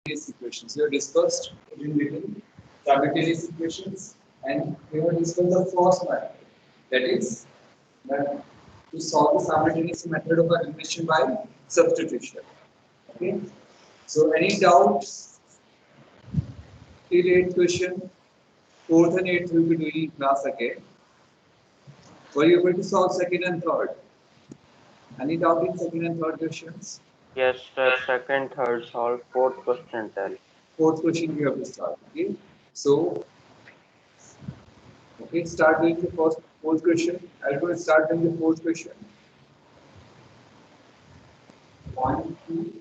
equations. We have discussed in detail simultaneous equations, and we have discussed the first method, that is that to solve the simultaneous method of elimination by substitution. Okay. So any doubts till 8th question, 4th and 8th will be doing in class again. Were you able to solve second and third? Any doubt in second and third questions? Yes, sir. Second, third, solve. Fourth question, tell. Fourth question we have to start. Okay. So, okay, start doing the fourth question. I'll go start doing the fourth question. 1, 2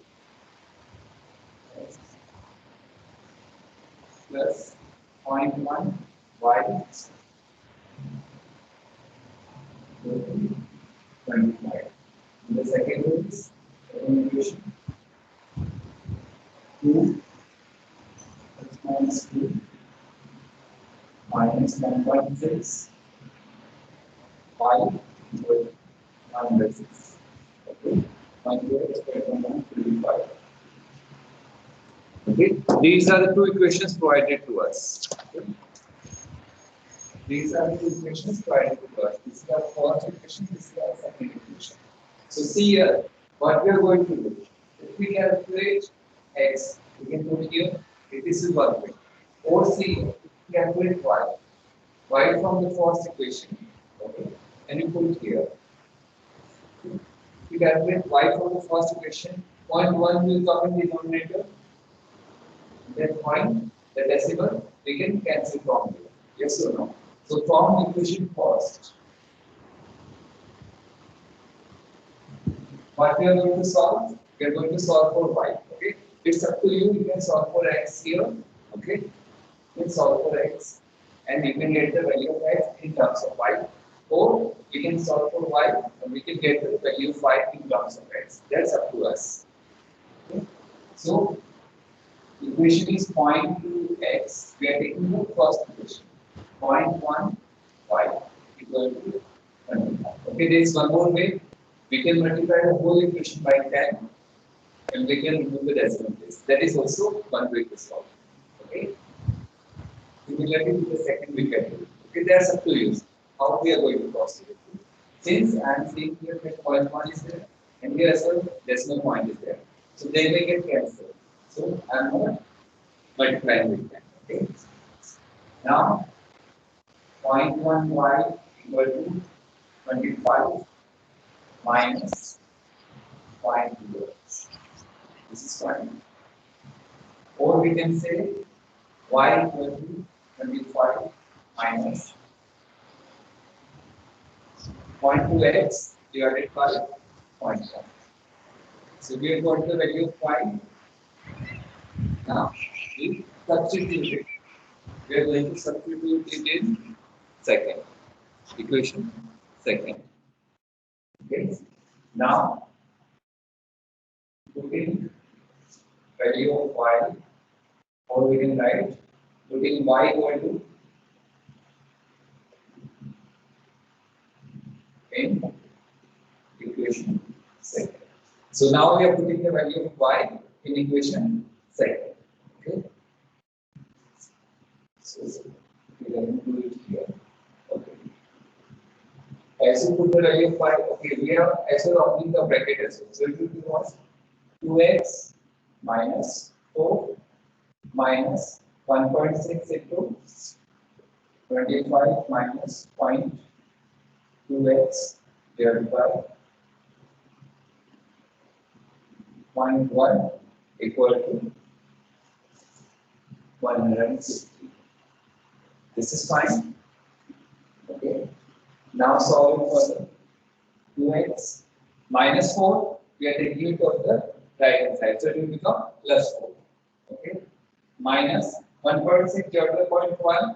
plus 0.1 y 25. The second is equation 2 x minus 2 minus 1.6 y equal to 1 by 6. Okay, 1 to x by 1.35. Okay, these are the two equations provided to us. Okay. These are the two equations provided to us. This is our first equation, this is our second equation. So see here, what we are going to do. If we calculate x, we can put here, this is one way. Or see, if we calculate y from the first equation, okay, and you put here. If we calculate y from the first equation, 0.1 will come in the denominator. That point, the decimal, we can cancel from here. Yes or no? So from equation first, what we are going to solve? We are going to solve for y. Okay, it's up to you. You can solve for x here. Okay, you can solve for x, and you can get the value of x in terms of y, or we can solve for y, and we can get the value of y in terms of x. That's up to us. Okay? So equation is 0.2 x. We are taking the first equation. 0.1 y equal to 25. Okay, there is one more way. We can multiply the whole equation by 10 and we can remove the decimal place. That is also one way to solve. Okay. Similarly to the second we can do. Okay, that's up to you. How we are going to proceed. Since I am seeing here that 0.1 is there and here as well decimal point is there. So they may get cancelled. So I am not multiplying with them. Okay. Now 0.1 y equal to 25 minus 0.2 x. This is fine. Or we can say y equal to 25 minus 0.2 x divided by 0.1. So we have got the value of y. Now we substitute it. We are going to substitute it in second equation. Second. Okay. Now putting value of y, or we can write putting y equal to in equation second. So now we are putting the value of y in equation second. Okay. So we are going to do it here. Okay. As you put the value of y, okay, we have as well opening the bracket as well. So it will be what? 2x minus 4 minus 1.6 into 25 minus 0.2x divided by 0.1 equal to 160. This is fine. Okay. Now solving for the 2x minus 4, we are taking it of the right hand side, so it will become plus 4. Okay. Minus 1.6 divided by 0.1,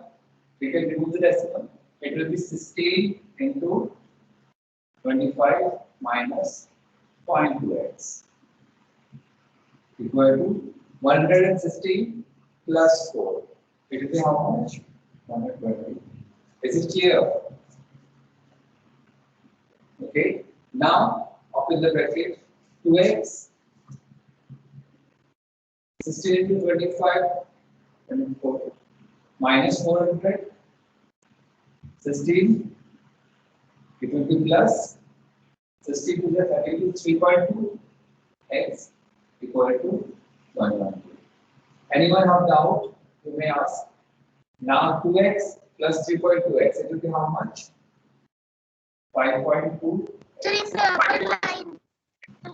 we can remove the decimal. It will be 16 into 25 minus 0.2x equal to 116 plus 4. It will be how much? 120. Is it clear? Okay. Now open the bracket. 2x 16 into 25 minus 400. 16 it will be plus 16 to the 32 3.2 x equal to 112. Anyone have doubt? You may ask. Now 2x plus 3.2x, it will be how much? 5.2. So it's a line.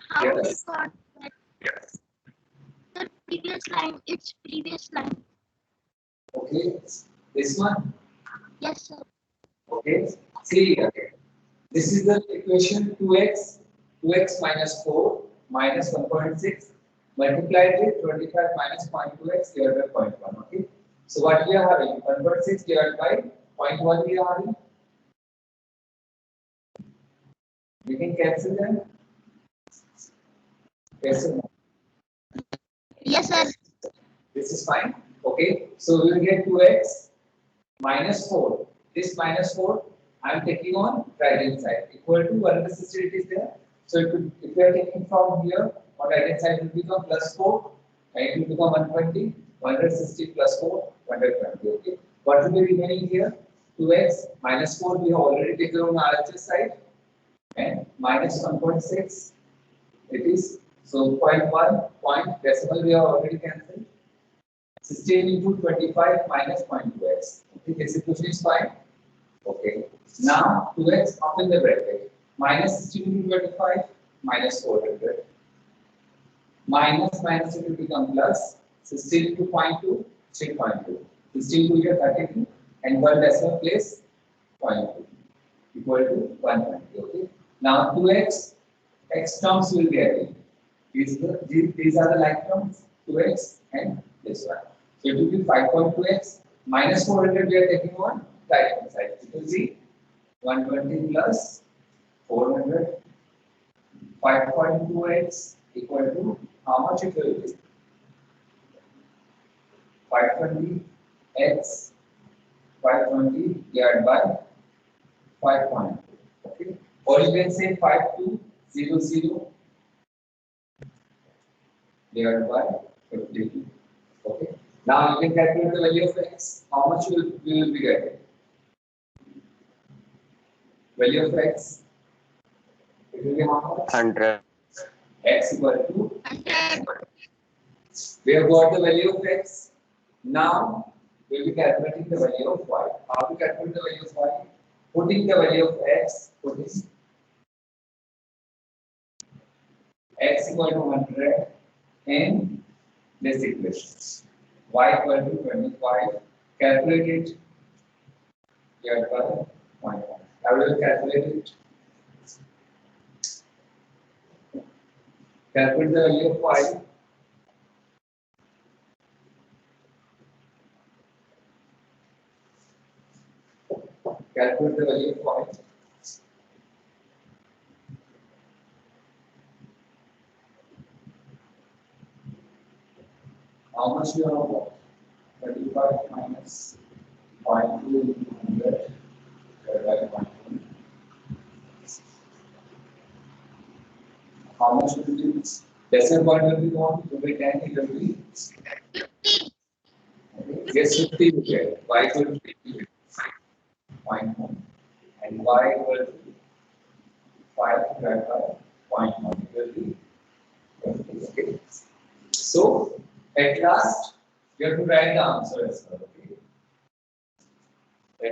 How Yes. we got that? Yes. The previous line, it's previous line. Okay, this one. Yes, sir. Okay, see again. This is the equation 2x minus 4 minus 1.6 multiplied with 25 minus 0.2x divided by 0.1. Okay, so what we are having 1.6 divided by 0.1 we are having. We can cancel them. Yes or no? Yes, sir. This is fine. Okay, so we will get 2x minus 4. This minus 4 I am taking on right hand side equal to 160 it is there. So it could, if we are taking from here on right hand side it will become plus 4 and it will become 120. 160 plus 4 120. Okay. What will be remaining here? 2x minus 4 we have already taken on RHS side and minus 1.6 it is. So 0.1 point decimal we have already cancelled. 16 into 25 minus 0.2x. Okay, this equation is fine. Okay. Now 2x up in the bracket. Minus 16 into 25 minus 400. Minus it will become plus. 16 into 0.2, 3.2. 16 to your 32 and one decimal place 0.2 equal to 120. Okay. Now 2x x terms will be added. These are the like terms 2x and this one. So it will be 5.2x minus 400 we are taking on right hand side. It will be 120 plus 400. 5.2x equal to how much it will be? 520x 520 divided by 5.2. Okay. Or you can say 5200 divided by 52. Okay. Now you can calculate the value of x. How much we will be getting? Value of x. It will be how much? 100. X equal to. 100. We have got the value of x. Now we will be calculating the value of y. How to calculate the value of y? Putting the value of x. Putting x equal to 100 in this equation. Y equal to 25. Calculate it. Divided by 0.1. I will calculate it. Calculate the value of y. Calculate the value of y. How much you have got? 35 minus 0.2 into 100 divided by 0.1. How much will be? Decimal point will be what? It will be 10, it will be. Okay. Yes, 50 you get. Y will be 0.1. And y will be 5 divided by 0.1. It will be 20. Okay. So, at last, you have to write the answer as well. Okay.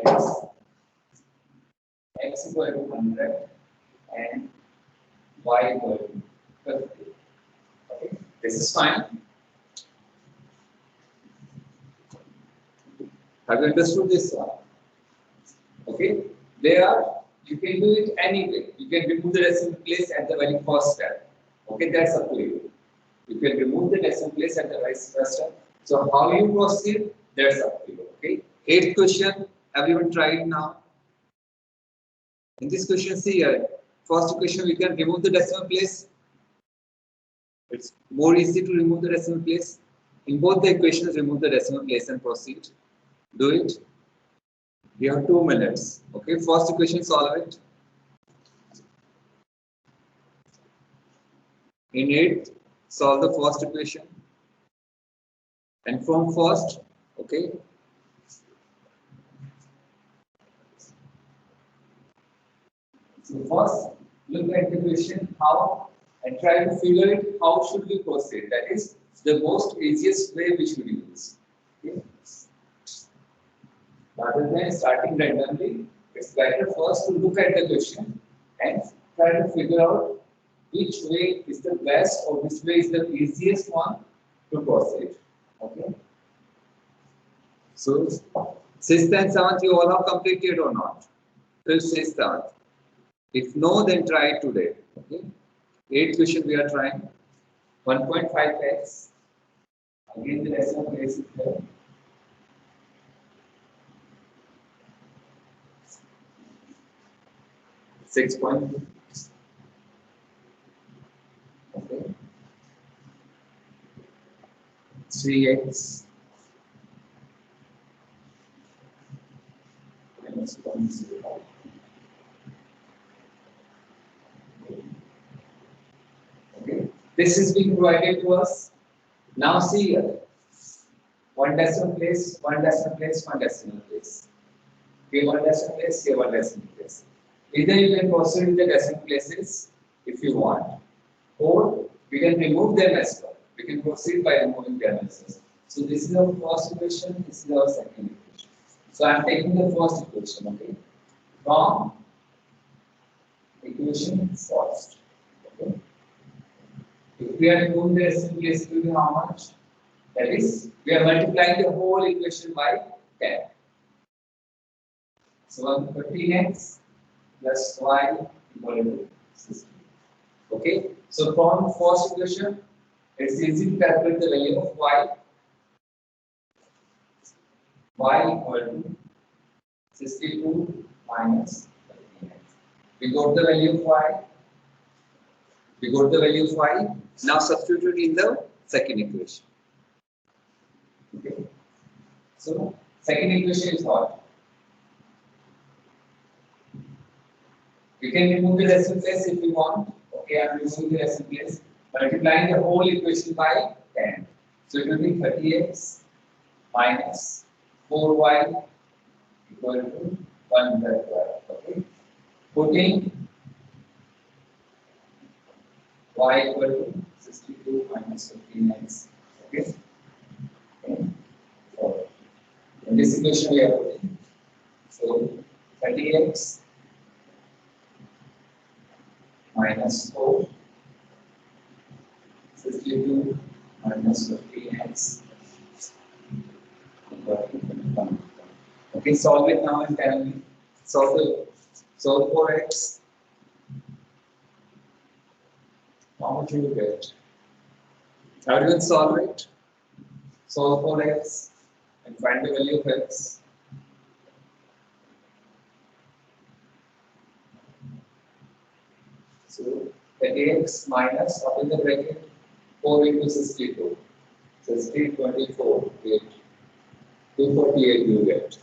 That is x equal to 100 and y equal to 50. Okay. This is fine. Have you understood this one? Okay. There, you can do it anyway. You can remove the decimal place at the very first step. Okay, that's up to you. You can remove the decimal place at the first step. So how you proceed, that's up to you. Okay. 8th question, everyone tried now. In this question, see here, first question we can remove the decimal place. It's more easy to remove the decimal place. In both the equations, remove the decimal place and proceed. Do it. You have 2 minutes. Okay, first equation, solve it. In 8th, solve the first equation. And from first, okay, so first look at the question how and try to figure it how should we proceed. That is the most easiest way we should use. Okay. Rather than starting randomly, it's better first to look at the question and try to figure out which way is the best or which way is the easiest one to proceed. Okay. So, sixth and seventh, you all have completed or not? Till sixth, seventh. If no, then try it today. Okay. Eighth question we are trying. 1.5x. Again, the decimal place is there. 6 point. Okay. 3x minus 0.05. Okay. This is being provided to us. Now see here. One decimal place, one decimal place, one decimal place. Here one decimal place, here one decimal place. Either you can proceed with the decimal places if you want, or we can remove them as well. We can proceed by removing them as well. So this is our first equation, this is our second equation. So I am taking the first equation, okay, from equation first. Okay. If we are removing the decimal place, it will be how much? That is, we are multiplying the whole equation by 10. So 15x plus y equal to 60. Okay. So from first equation, it's easy to calculate the value of y. Y equal to 62 minus 15x. We got the value of y. We got the value of y. Now substitute in the second equation. Okay. So second equation is what? You can remove the decimal place if you want. Okay, I am removing the decimal place. Multiplying the whole equation by 10. So it will be 30x minus 4y equal to 112. Okay. Putting y equal to 62 minus 15x. Okay. So in this equation we are putting. So 30x minus 4, 62 minus 15x. Okay, solve it now and tell me. Solve 4x. How much you will get? Everyone solve it. Solve 4x and find the value of x. So 30x minus what in the bracket? 4 into 62. 60, 24, 8. 248 you get.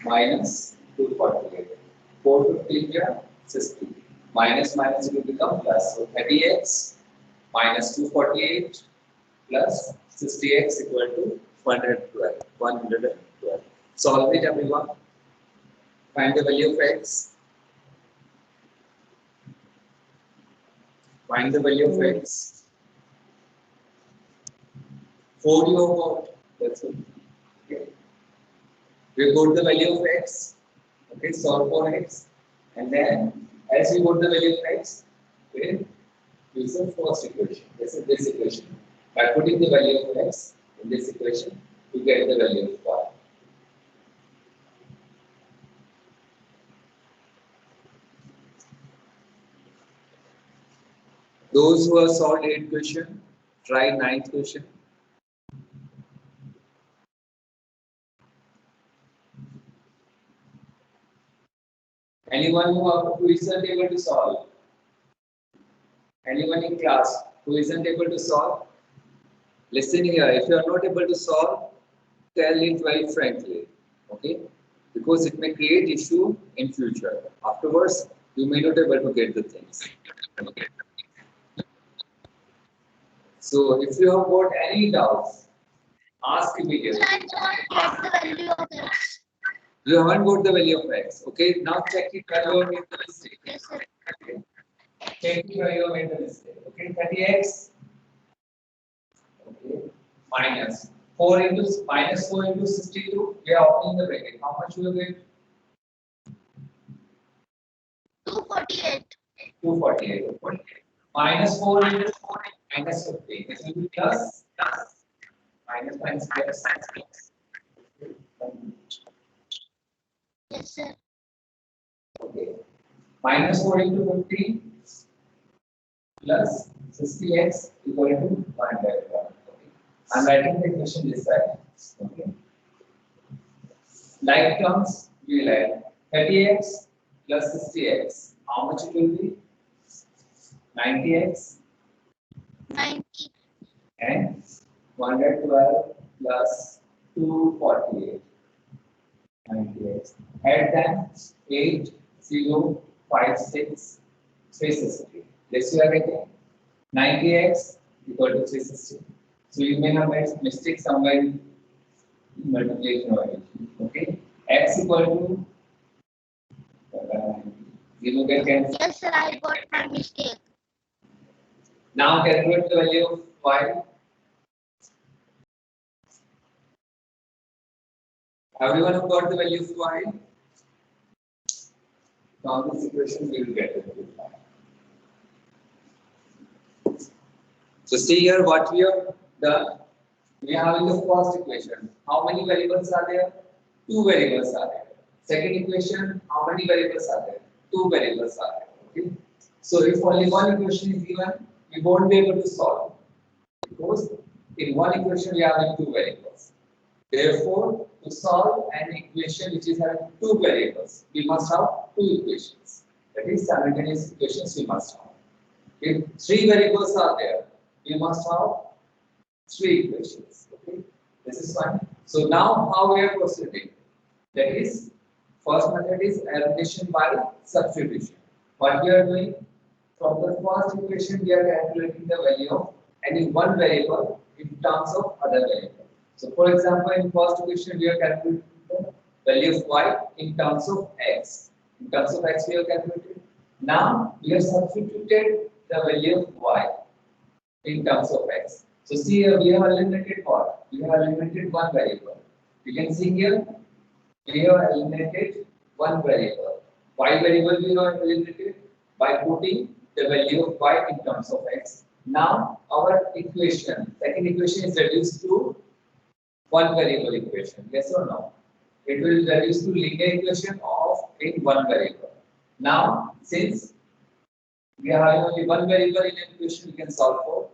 Minus 248. 450 here, 60. Minus minus will become plus. So 30x minus 248 plus 60x equal to 112. 112. Solve it everyone. Find the value of x. Find the value of x. 4 you have got. That's it. Okay. We got the value of x. Okay, solve for x. And then, as we got the value of x, we use the first equation. This is this equation. By putting the value of x in this equation, we get the value of y. Those who have solved 8th question, try 9th question. Anyone who isn't able to solve? Anyone in class who isn't able to solve? Listen here, if you are not able to solve, tell it very frankly, okay? Because it may create issue in future. Afterwards, you may not be able to get the things. Okay. So if you have got any doubts, Ask immediately. I don't get the value of x. You haven't got the value of x. Okay, now check it where you have made the mistake. Yes, sir. Okay. Check it where you have made the mistake. Okay, 30x. Okay, minus 4 into minus 4 into 62. We are opening the bracket. How much will you get? 248. 248. Minus 4 into 4 minus 50. This will be plus minus plus. Yes, sir. Okay. Minus 4 into 50 plus 60x equal to 1 by 1. Okay. I'm writing the equation this side. Okay. Like terms, we will add 30x plus 60x. How much it will be? 90x 90. and 112 plus 248. 90x. Add them 8, 0, 5, 6, 360. Let's see again. 90x equal to 360. So you may have made mistake somewhere in multiplication or addition. Okay. X equal to 0 get cancelled. Yes, sir. I got my mistake. Now calculate the value of y. Everyone who got the value of y? From this equation we will get the value of y. So see here what we have done. We have in the first equation. How many variables are there? 2 variables are there. Second equation, how many variables are there? 2 variables are there. Okay. So if only one equation is given, we won't be able to solve because in one equation we have 2 variables. Therefore, to solve an equation which is having 2 variables, we must have 2 equations. That is simultaneous equations we must have. If 3 variables are there, we must have 3 equations. Okay, this is fine. So now how we are proceeding? That is, first method is elimination by substitution. What we are doing? From the first equation, we are calculating the value of any one variable in terms of other variable. So, for example, in first equation, we are calculating the value of y in terms of x. In terms of x, we have calculated. Now, we have substituted the value of y in terms of x. So, see here, we have eliminated what? We have eliminated one variable. You can see here, we have eliminated one variable. Y variable we have eliminated by putting the value of y in terms of x. Now our equation, second equation is reduced to one variable equation. Yes or no? It will reduce to linear equation of in one variable. Now since we have only one variable in an equation, we can solve for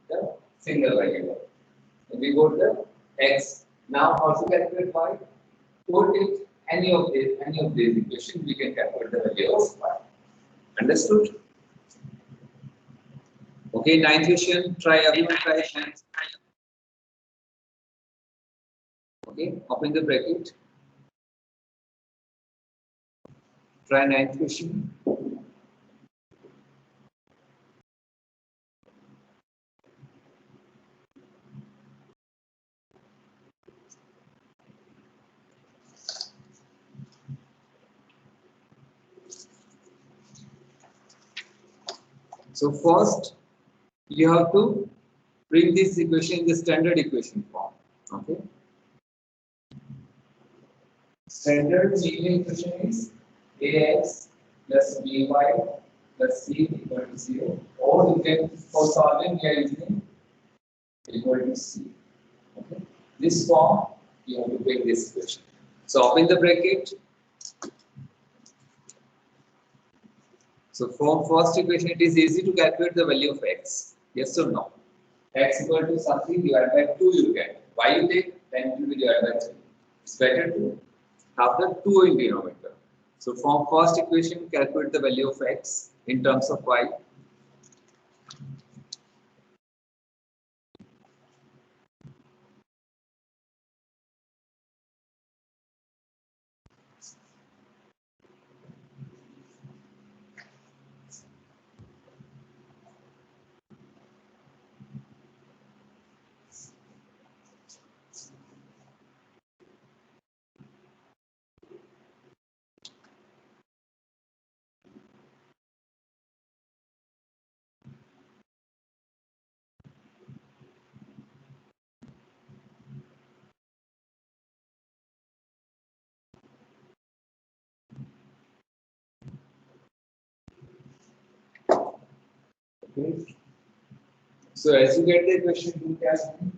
the single variable. We go to the x. Now how to calculate y? Put it any of these equations, we can calculate the value of y. Understood? Okay, ninth question. Try everyone try it. Okay, open the bracket. Try ninth question. So first, you have to bring this equation in the standard equation form. Okay. Standard linear equation is ax plus by plus c equal to 0. Or you can, for solving, we are using equal to c. Okay. This form, you have to bring this equation. So open the bracket. So from first equation, it is easy to calculate the value of x. Yes or no? X equal to something divided by 2 you get. Y you take, then it will be divided by 3. It's better to have the 2 in denominator. So from first equation, calculate the value of x in terms of y. Okay. So as you get the equation, do test me.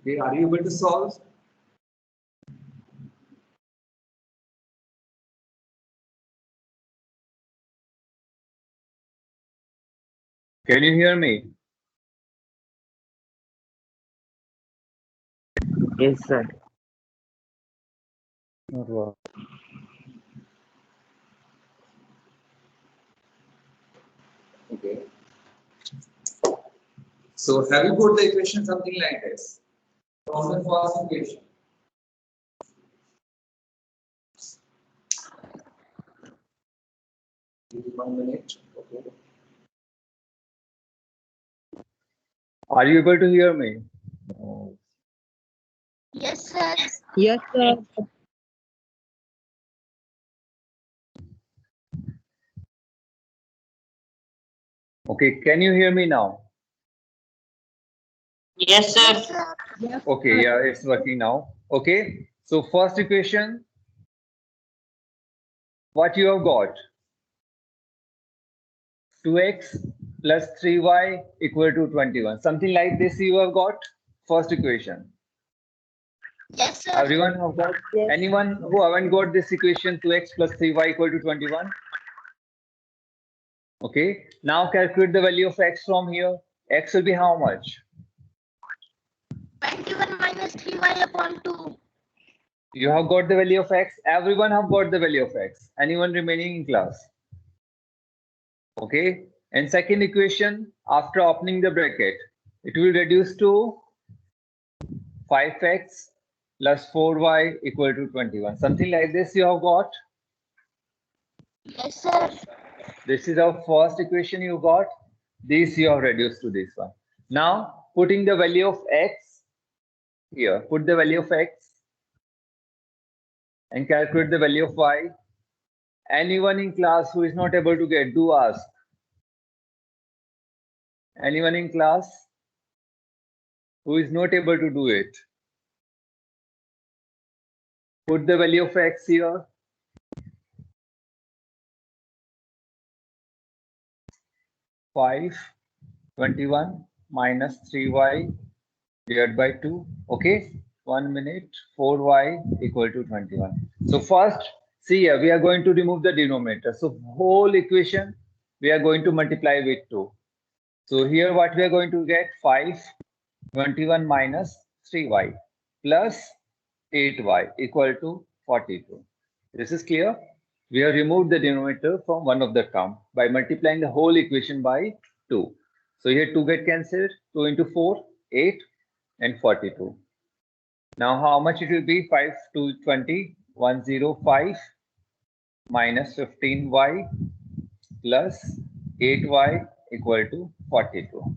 Okay, are you able to solve? Can you hear me? Yes, sir. Not well. Okay. So have you put the equation something like this? From the first equation. Give me 1 minute. Okay. Are you able to hear me? Yes, sir. Yes, sir. Okay, can you hear me now? Yes, sir. Yes, Okay, yeah, it's working now. Okay, so first equation, what you have got? 2x plus 3y equal to 21. Something like this you have got. First equation. Yes, sir. Everyone have got? Yes. Anyone who haven't got this equation 2x plus 3y equal to 21? Okay, now calculate the value of x from here. X will be how much? 21 minus 3y upon 2. You have got the value of x. Everyone have got the value of x. Anyone remaining in class? Okay. And second equation, after opening the bracket, it will reduce to 5x plus 4y equal to 21. Something like this you have got. Yes, sir. This is our first equation you got. This you have reduced to this one. Now, putting the value of x here, put the value of x and calculate the value of y. Anyone in class who is not able to get, do ask. Anyone in class who is not able to do it? Put the value of x here. 21 minus 3y divided by 2. Okay, 1 minute, 4y equal to 21. So first See here, we are going to remove the denominator. So whole equation, we are going to multiply with 2. So here what we are going to get 521 minus 3y plus 8y equal to 42. This is clear. We have removed the denominator from one of the term by multiplying the whole equation by 2. So here 2 get cancelled. 2 into 4, 8 and 42. Now how much it will be? 5 to 20, 105 minus 15y plus 8y equal to 42.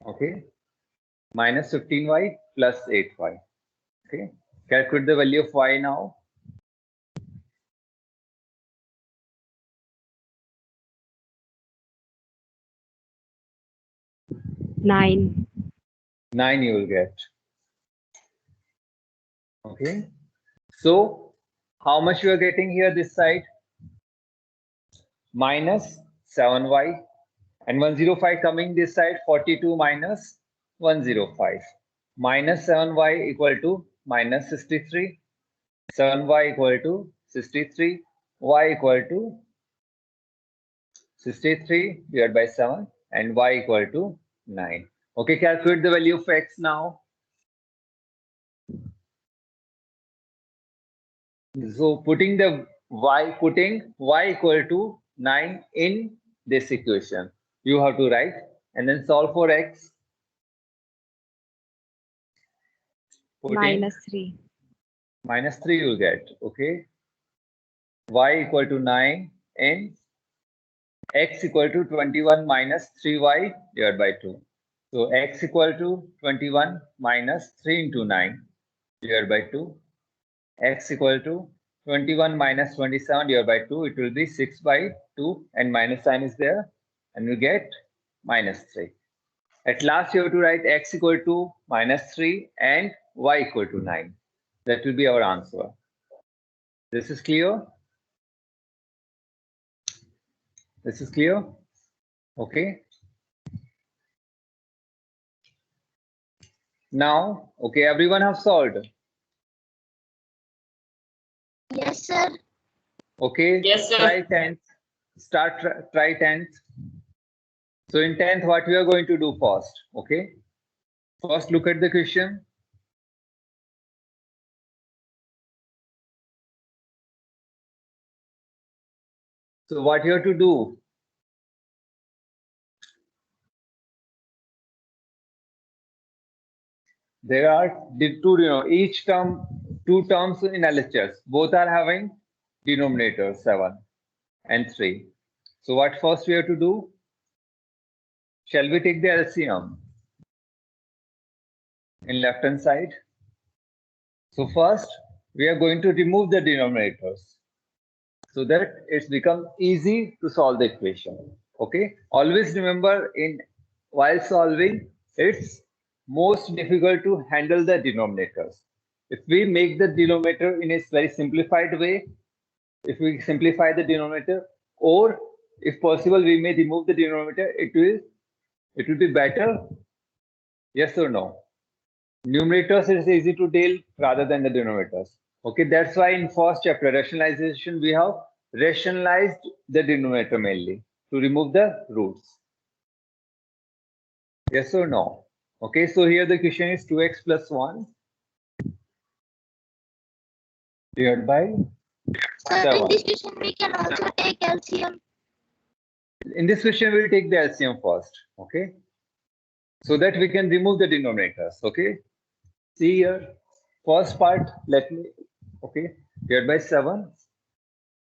Okay, minus 15y plus 8y. Okay, calculate the value of y now. Nine. 9 you will get. Okay, so how much you are getting here this side? Minus 7y and 105 coming this side, 42 minus 105. Minus 7y equal to minus 63. 7y equal to 63. Y equal to 63 divided by 7 and y equal to 9. Okay, calculate the value of x now. So putting y equal to 9 in this equation. You have to write and then solve for x. Minus 3. Minus 3 you will get. Okay. Y equal to 9 in x equal to 21 minus 3y divided by 2. So x equal to 21 minus 3 into 9 divided by 2. X equal to 21 minus 27 divided by 2. It will be 6 by 2 and minus sign is there and you get minus 3. At last you have to write x equal to minus 3 and y equal to 9. That will be our answer. This is clear? This is clear? Okay. Now, okay, everyone have solved. Yes, sir. Okay. Yes, sir. Try 10th. Try 10th. So in 10th, what we are going to do first? Okay. First, look at the question. So what you have to do? There are the two, each term, two terms in LHS. Both are having denominators 7 and 3. So what first we have to do? Shall we take the LCM in left hand side? So first we are going to remove the denominators so that it's become easy to solve the equation. Okay. Always remember while solving, it's most difficult to handle the denominators. If we make the denominator in a very simplified way, if we simplify the denominator, or if possible, we may remove the denominator, it will be better. Yes or no? Numerators is easy to deal rather than the denominators. Okay, that's why in first chapter rationalization we have rationalized the denominator mainly to remove the roots. Yes or no? Okay, so here the question is 2x plus 1 divided by Sir, 7. in this question we can also take LCM. In this question, we'll take the LCM first, okay? So that we can remove the denominators, okay? See here, first part, okay, divided by 7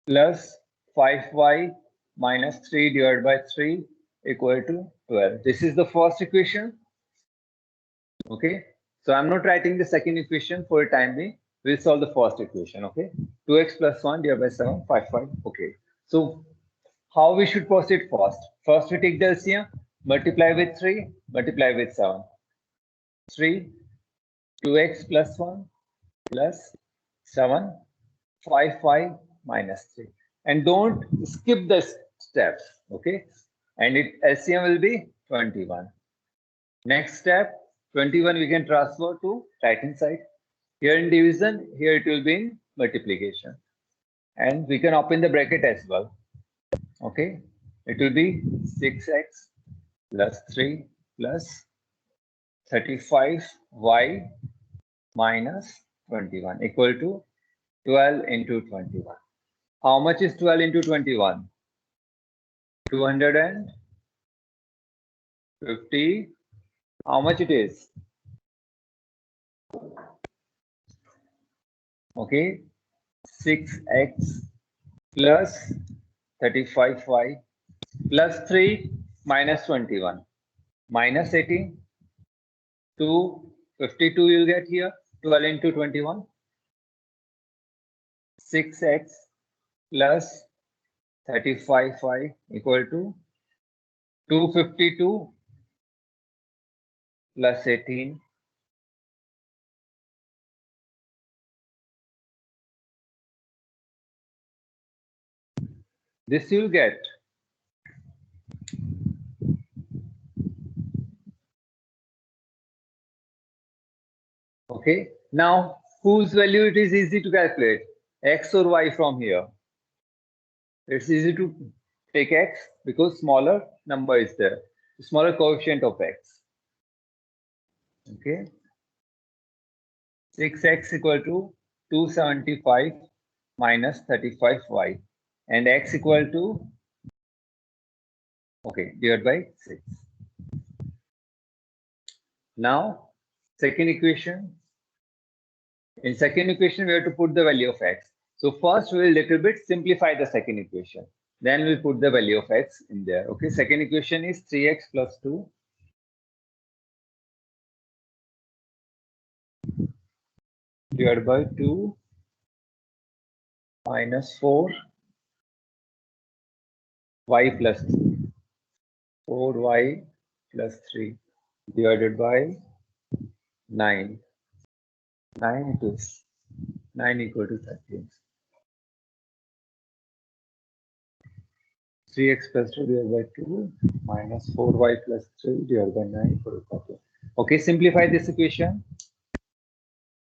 plus 5y minus 3 divided by 3 equal to 12. This is the first equation, okay? So I'm not writing the second equation for a time being. We'll solve the first equation, okay? 2x plus 1 divided by 7, 5y, okay. So how we should proceed first? First we take the LCM, multiply with 3, multiply with 7. 3, 2x plus 1 plus 7, 5y minus 3. And don't skip the steps, okay? And LCM will be 21. Next step, 21 we can transfer to right hand side. Here in division, here it will be in multiplication. And we can open the bracket as well. Okay, it will be 6x plus 3 plus 35y minus 21 equal to 12 into 21. How much is 12 into 21? 250. How much it is? Okay, 6x plus 35y plus 3 minus 21 minus 18. 252 you'll get here. 12 into 21. 6x plus 35y equal to 252 plus 18. This you'll get. Okay, now whose value it is easy to calculate? X or Y from here? It's easy to take X because smaller number is there, smaller coefficient of X. Okay, 6x equal to 275 minus 35y and x equal to, okay, divided by 6. Now, second equation. In second equation, we have to put the value of x. So first, we will little bit simplify the second equation. Then we'll put the value of x in there. Okay, second equation is 3x plus 2 divided by 2 minus 4 y plus 3. 4y plus 3 divided by 9. 9 it is. 9 equal to 13. 3x plus 2 divided by 2 minus 4y plus 3 divided by 9 equal to 13. Okay, simplify this equation.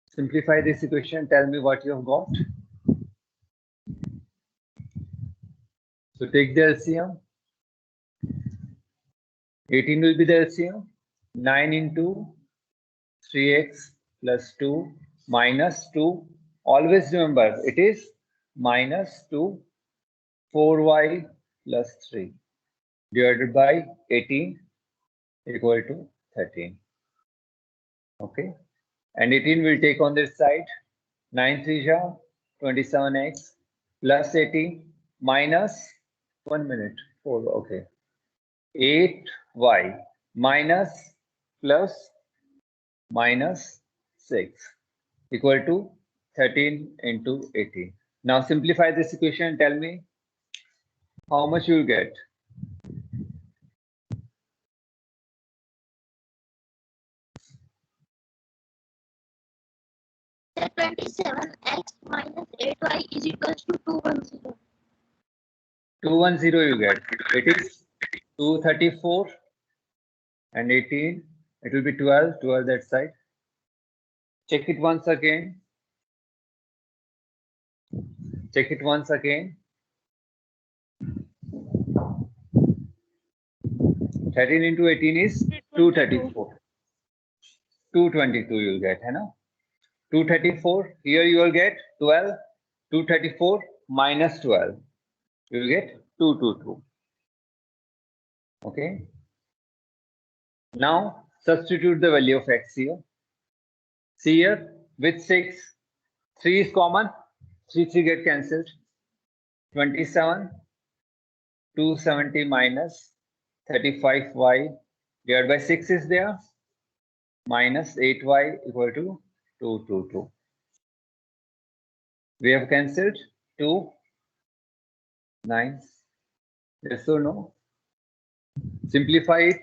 Simplify this equation. Tell me what you have got. So take the LCM. 18 will be the LCM. 9 into 3x plus 2 minus 2. Always remember it is minus 2 4y plus 3 divided by 18 equal to 13. Okay, and 18 will take on this side. 9 3 ja 27x plus 18 minus 1 minute 4. Okay, 8y minus plus minus 6 equal to 13 into 18. Now simplify this equation. Tell me how much you will get. The 27x minus 8y is equals to 210. 210 you get. It is 234 and 18. It will be 12. 12 that side. Check it once again. Check it once again. 13 into 18 is 234. 222 you'll get, है ना? 234. Here you will get 12. 234 minus 12. You will get 222. Okay. Now substitute the value of x here. See here with 6, 3 is common. 3 get cancelled. 27. 270 minus 35y divided by 6 is there. Minus 8y equal to 222. We have cancelled 2, 9. Yes or no? Simplify it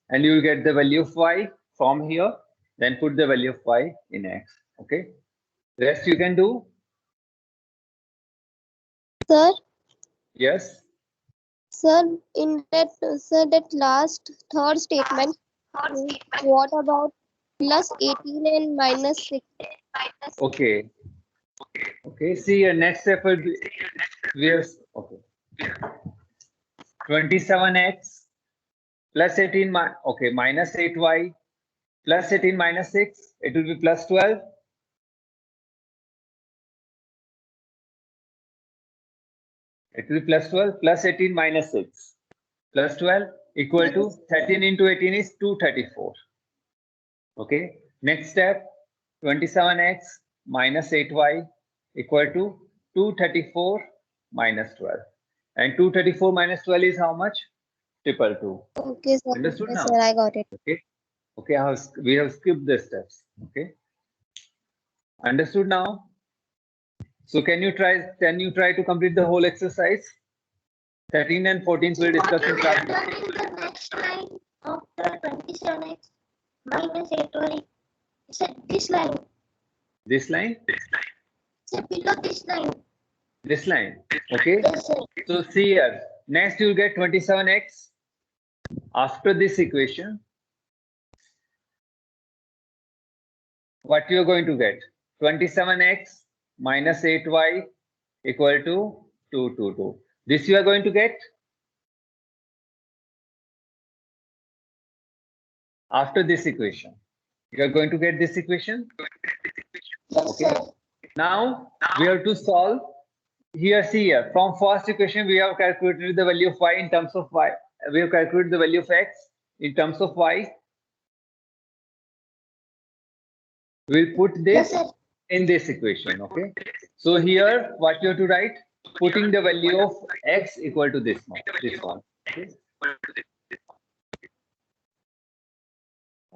and you will get the value of y from here. Then put the value of y in x. Okay. Rest you can do. Sir, Yes. that last third statement. What about plus 18 and minus 6. Okay. Okay. See, your next step will be okay. 27x plus 18 okay, minus 8y plus 18 minus 6. It will be plus 12. It will be plus 12 plus 18 minus 6 plus 12 equal to 13 into 18 is 234. Okay. Next step, 27x minus 8y equal to 234 minus 12. And 234 minus 12 is how much? 222. Okay, sir. Understood Yes, now? sir, I got it. Okay. Okay, we have skipped the steps. Okay. Understood now? So can you try to complete the whole exercise? 13 and 14 we'll discuss in class. Done in the next line after 27x minus 8y. Sir, this line. This line? Sir, below this line. This line. Okay. Yes, sir. So see here. Next you'll get 27x. After this equation, what you are going to get? 27x minus 8y equal to 222. This you are going to get after this equation. You are going to get this equation. Yes, Okay. sir. Now we have to solve. Here, see here. From first equation, we have calculated the value of y in terms of y. We have calculated the value of x in terms of y. We'll put Yes, this sir. in this equation. Okay. So here, what you have to write? Putting the value of x equal to this one. Okay.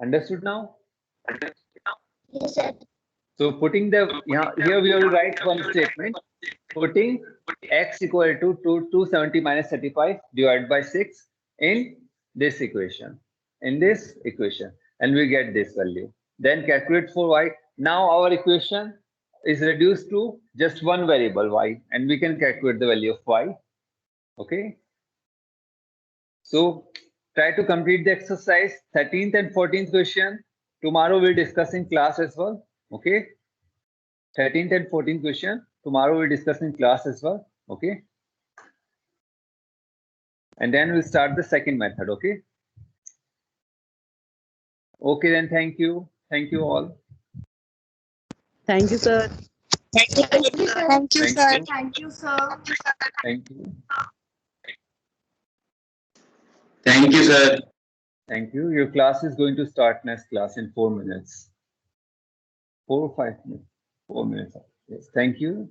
Understood now? Yes, sir. So putting the here we have to write one statement. Putting x equal to 270 minus 35 divided by 6 in this equation. And we get this value. Then calculate for y. Now our equation is reduced to just one variable y, and we can calculate the value of y. Okay. So try to complete the exercise. 13th and 14th question tomorrow we'll discuss in class as well. Okay. 13th and 14th question tomorrow we'll discuss in class as well. Okay. And then we'll start the second method. Okay. Okay, then thank you. Thank you all. Thank you, sir. Thank you, sir. Thank you. Thank you, sir. Thank you. Thank you, sir. Thank you. Your class is going to start next class in 4 minutes. 4 or 5 minutes. 4 minutes. Yes. Thank you.